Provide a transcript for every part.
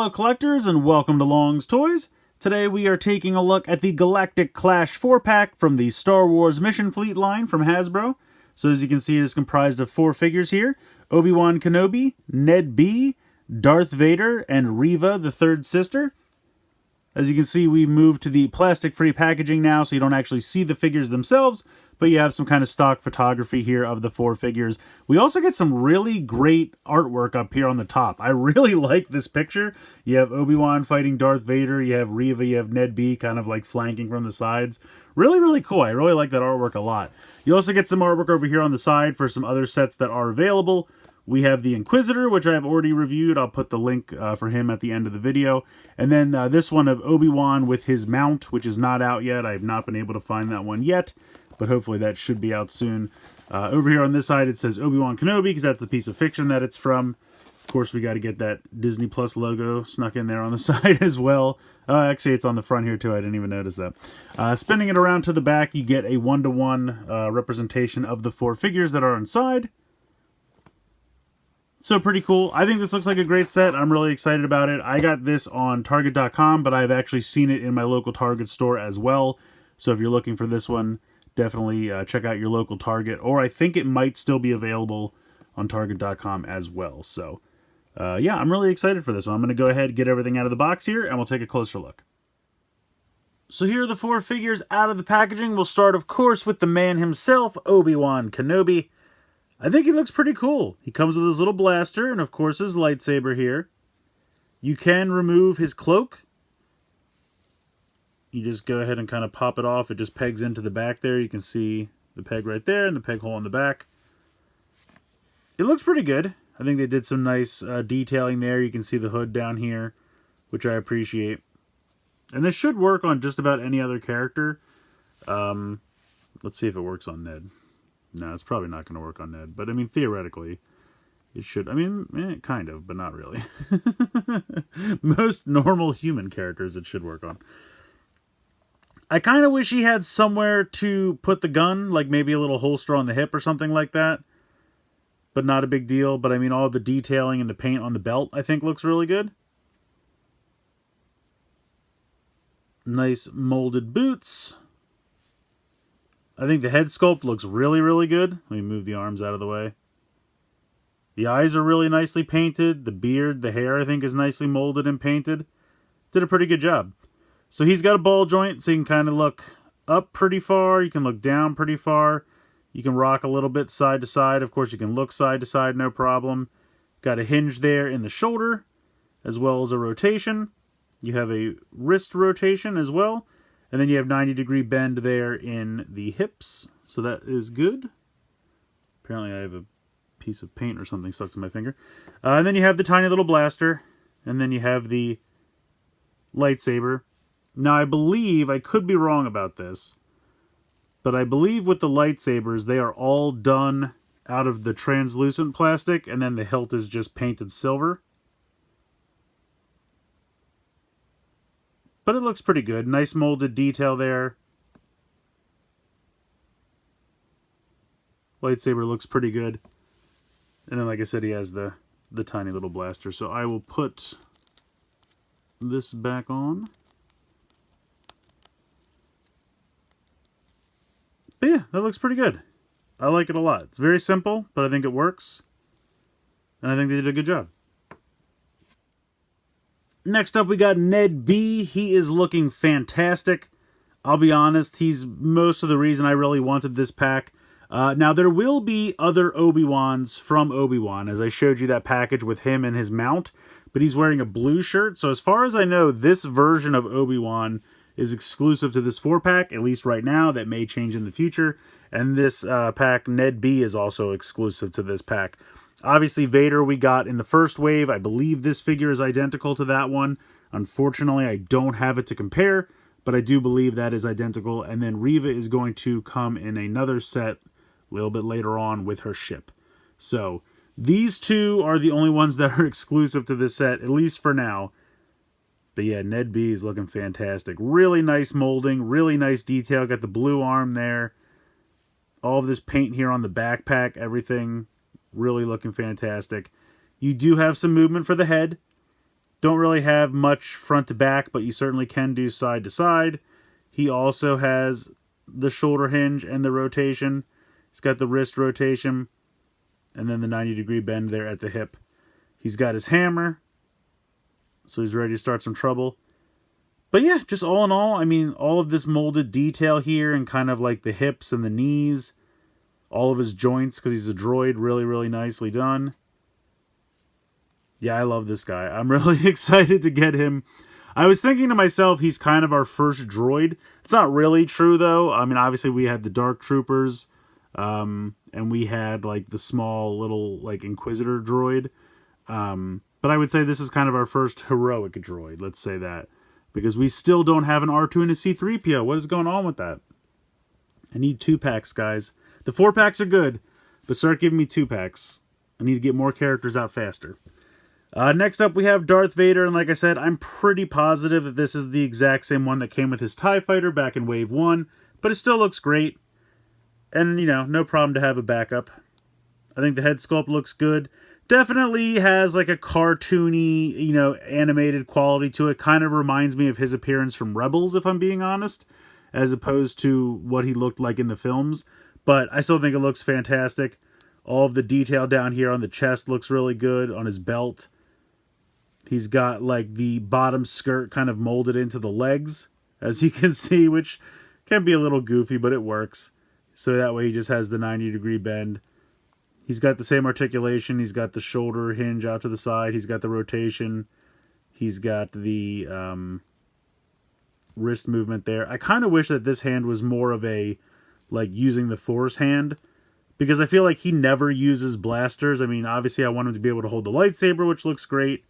Hello collectors and welcome to Long's Toys. Today we are taking a look at the Galactic Clash 4-pack from the Star Wars Mission Fleet line from Hasbro. So as you can see, it is comprised of 4 figures here. ObiWan Kenobi, Ned B, Darth Vader, and Reva, the third sister. As you can see, we've moved to the plastic-free packaging now, so you don't actually see the figures themselves, but you have some kind of stock photography here of the 4 figures. We also get some really great artwork up here on the top. I really like this picture. You have Obi-Wan fighting Darth Vader, you have Reva, you have Ned B kind of like flanking from the sides. Really, really cool. I really like that artwork a lot. You also get some artwork over here on the side for some other sets that are available. We have the Inquisitor, which I have already reviewed. I'll put the link for him at the end of the video. And then this one of Obi-Wan with his mount, which is not out yet. I have not been able to find that one yet, but hopefully that should be out soon. Over here on this side, it says Obi-Wan Kenobi, because that's the piece of fiction that it's from. Of course, we got to get that Disney Plus logo snuck in there on the side as well. Actually, it's on the front here, too. I didn't even notice that. Spinning it around to the back, you get a 1-to-1 representation of the 4 figures that are inside. So pretty cool. I think this looks like a great set. I'm really excited about it. I got this on Target.com, but I've actually seen it in my local Target store as well. So if you're looking for this one, definitely check out your local Target. Or I think it might still be available on Target.com as well. So yeah, I'm really excited for this one. I'm going to go ahead and get everything out of the box here, and we'll take a closer look. So here are the 4 figures out of the packaging. We'll start, of course, with the man himself, Obi-Wan Kenobi. I think he looks pretty cool. He comes with his little blaster and, of course, his lightsaber here. You can remove his cloak. You just go ahead and kind of pop it off. It just pegs into the back there. You can see the peg right there and the peg hole in the back. It looks pretty good. I think they did some nice detailing there. You can see the hood down here, which I appreciate. And this should work on just about any other character. Let's see if it works on Ned. No, it's probably not going to work on Ned. But, I mean, theoretically, it should. I mean, kind of, but not really. Most normal human characters it should work on. I kind of wish he had somewhere to put the gun, like maybe a little holster on the hip or something like that. But not a big deal. But, I mean, all the detailing and the paint on the belt, I think, looks really good. Nice molded boots. I think the head sculpt looks really, really good. Let me move the arms out of the way. The eyes are really nicely painted. The beard, the hair, I think, is nicely molded and painted. Did a pretty good job. So he's got a ball joint, so you can kind of look up pretty far. You can look down pretty far. You can rock a little bit side to side. Of course, you can look side to side, no problem. Got a hinge there in the shoulder, as well as a rotation. You have a wrist rotation as well. And then you have 90-degree bend there in the hips. So that is good. Apparently I have a piece of paint or something stuck to my finger. And then you have the tiny little blaster. And then you have the lightsaber. Now I believe, I could be wrong about this, but I believe with the lightsabers, they are all done out of the translucent plastic. And then the hilt is just painted silver. But it looks pretty good. Nice molded detail there. Lightsaber looks pretty good. And then, like I said, he has the tiny little blaster. So I will put this back on. But yeah, that looks pretty good. I like it a lot. It's very simple, but I think it works. And I think they did a good job. Next up, we got Ned B. He is looking fantastic. I'll be honest, he's most of the reason I really wanted this pack. Now, there will be other Obi-Wans from Obi-Wan, as I showed you that package with him and his mount, but he's wearing a blue shirt. So as far as I know, this version of Obi-Wan is exclusive to this 4-pack, at least right now. That may change in the future. And this pack, Ned B, is also exclusive to this pack. Obviously, Vader we got in the first wave. I believe this figure is identical to that one. Unfortunately, I don't have it to compare, but I do believe that is identical. And then Reva is going to come in another set a little bit later on with her ship. So, these two are the only ones that are exclusive to this set, at least for now. But yeah, Ned B is looking fantastic. Really nice molding, really nice detail. Got the blue arm there. All of this paint here on the backpack, everything really looking fantastic. You do have some movement for the head. Don't really have much front to back, but you certainly can do side to side. He also has the shoulder hinge and the rotation. He's got the wrist rotation and then the 90-degree bend there at the hip. He's got his hammer, so he's ready to start some trouble. But yeah, just all in all, I mean, all of this molded detail here and kind of like the hips and the knees, all of his joints, because he's a droid, really, really nicely done. Yeah, I love this guy. I'm really excited to get him. I was thinking to myself, he's kind of our first droid. It's not really true, though. I mean, obviously, we had the Dark Troopers, and we had, like, the small little, like, Inquisitor droid. But I would say this is kind of our first heroic droid, let's say that. Because we still don't have an R2 and a C-3PO. What is going on with that? I need 2-packs, guys. The 4-packs are good, but start giving me 2-packs. I need to get more characters out faster. Next up, we have Darth Vader, and like I said, I'm pretty positive that this is the exact same one that came with his TIE Fighter back in Wave 1, but it still looks great. And, you know, no problem to have a backup. I think the head sculpt looks good. Definitely has like a cartoony, you know, animated quality to it. Kind of reminds me of his appearance from Rebels, if I'm being honest, as opposed to what he looked like in the films. But I still think it looks fantastic. All of the detail down here on the chest looks really good, on his belt. He's got like the bottom skirt kind of molded into the legs, as you can see, which can be a little goofy, but it works. So that way he just has the 90-degree bend. He's got the same articulation. He's got the shoulder hinge out to the side. He's got the rotation. He's got the wrist movement there. I kind of wish that this hand was more of a, like, using the Force hand. Because I feel like he never uses blasters. I mean, obviously I want him to be able to hold the lightsaber, which looks great.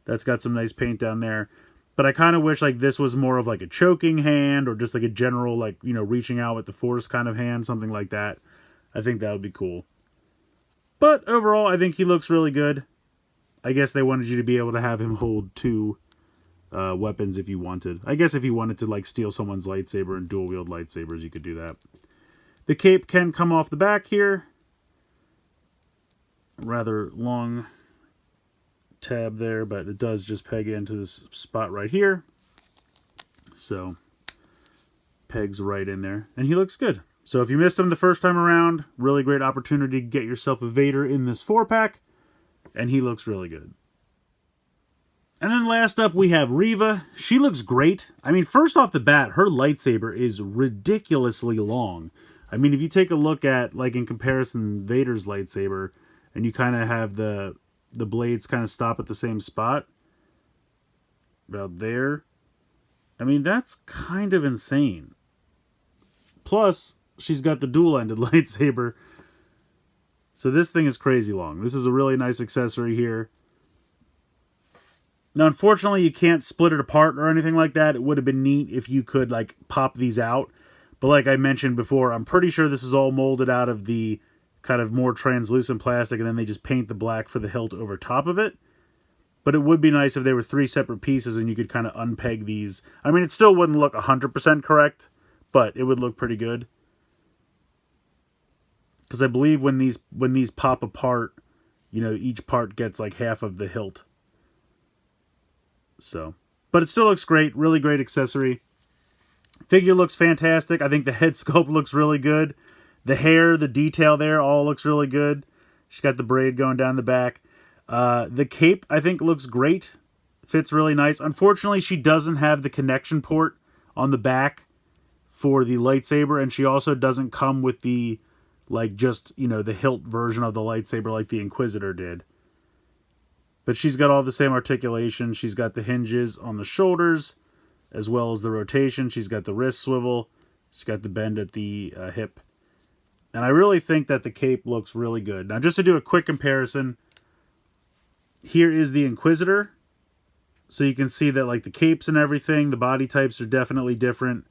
That's got some nice paint down there. But I kind of wish, like, this was more of, like, a choking hand. Or just, like, a general, like, you know, reaching out with the Force kind of hand. Something like that. I think that would be cool. But overall, I think he looks really good. I guess they wanted you to be able to have him hold 2 weapons if you wanted. I guess if you wanted to, like, steal someone's lightsaber and dual-wield lightsabers, you could do that. The cape can come off the back here. Rather long tab there, but it does just peg into this spot right here. So, pegs right in there. And he looks good. So if you missed him the first time around, really great opportunity to get yourself a Vader in this 4-pack. And he looks really good. And then last up we have Reva. She looks great. I mean, first off the bat, her lightsaber is ridiculously long. I mean, if you take a look at, like, in comparison, Vader's lightsaber, and you kind of have the blades kind of stop at the same spot, about there, I mean, that's kind of insane. Plus, she's got the dual-ended lightsaber. So this thing is crazy long. This is a really nice accessory here. Now, unfortunately, you can't split it apart or anything like that. It would have been neat if you could, like, pop these out. But like I mentioned before, I'm pretty sure this is all molded out of the kind of more translucent plastic, and then they just paint the black for the hilt over top of it. But it would be nice if they were 3 separate pieces and you could kind of unpeg these. I mean, it still wouldn't look 100% correct, but it would look pretty good. Because I believe when these pop apart, you know, each part gets like half of the hilt. So, but it still looks great. Really great accessory. Figure looks fantastic. I think the head sculpt looks really good. The hair, the detail there, all looks really good. She's got the braid going down the back. The cape, I think, looks great. Fits really nice. Unfortunately, she doesn't have the connection port on the back for the lightsaber, and she also doesn't come with the, like, just, you know, the hilt version of the lightsaber like the Inquisitor did. But she's got all the same articulation. She's got the hinges on the shoulders, as well as the rotation. She's got the wrist swivel. She's got the bend at the hip. And I really think that the cape looks really good. Now, just to do a quick comparison, here is the Inquisitor. So you can see that, like, the capes and everything, the body types are definitely different.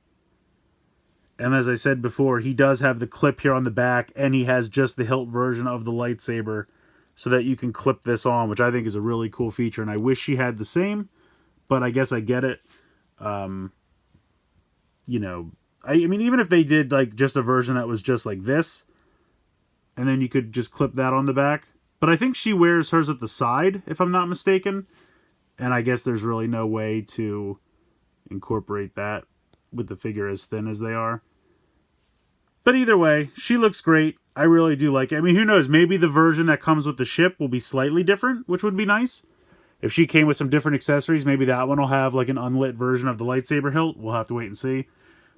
And as I said before, he does have the clip here on the back, and he has just the hilt version of the lightsaber so that you can clip this on, which I think is a really cool feature. And I wish she had the same, but I guess I get it. You know, I mean, even if they did, like, just a version that was just like this, and then you could just clip that on the back. But I think she wears hers at the side, if I'm not mistaken. And I guess there's really no way to incorporate that with the figure as thin as they are. But either way, she looks great. I really do like it. I mean, who knows? Maybe the version that comes with the ship will be slightly different, which would be nice. If she came with some different accessories, maybe that one will have like an unlit version of the lightsaber hilt. We'll have to wait and see.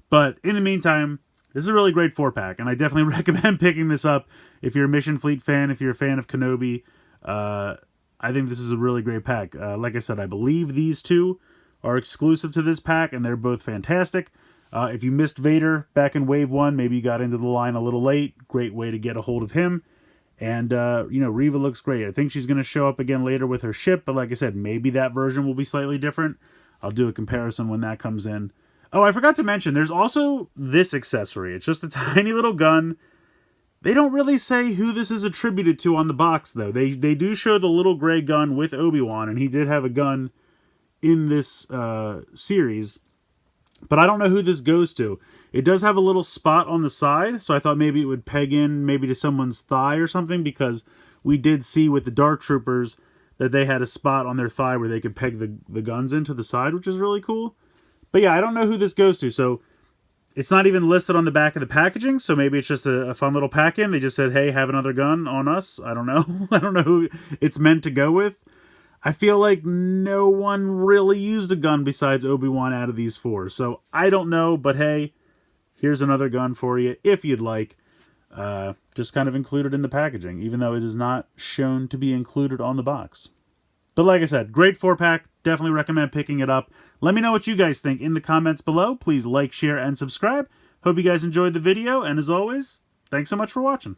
But in the meantime, this is a really great 4-pack, and I definitely recommend picking this up if you're a Mission Fleet fan, if you're a fan of Kenobi. I think this is a really great pack. Like I said, I believe these two are exclusive to this pack, and they're both fantastic. If you missed Vader back in Wave 1, maybe you got into the line a little late. Great way to get a hold of him. And, you know, Reva looks great. I think she's going to show up again later with her ship, but like I said, maybe that version will be slightly different. I'll do a comparison when that comes in. Oh, I forgot to mention, there's also this accessory. It's just a tiny little gun. They don't really say who this is attributed to on the box, though. They do show the little gray gun with ObiWan, and he did have a gun in this series. But I don't know who this goes to. It does have a little spot on the side, so I thought maybe it would peg in maybe to someone's thigh or something, because we did see with the Dark Troopers that they had a spot on their thigh where they could peg the guns into the side, which is really cool. But yeah, I don't know who this goes to, so it's not even listed on the back of the packaging, so maybe it's just a fun little pack-in. They just said, hey, have another gun on us. I don't know. I don't know who it's meant to go with. I feel like no one really used a gun besides Obi-Wan out of these four, so I don't know, but hey, here's another gun for you if you'd like. Just kind of included in the packaging, even though it is not shown to be included on the box. But like I said, great 4-pack. Definitely recommend picking it up. Let me know what you guys think in the comments below. Please like, share, and subscribe. Hope you guys enjoyed the video, and as always, thanks so much for watching.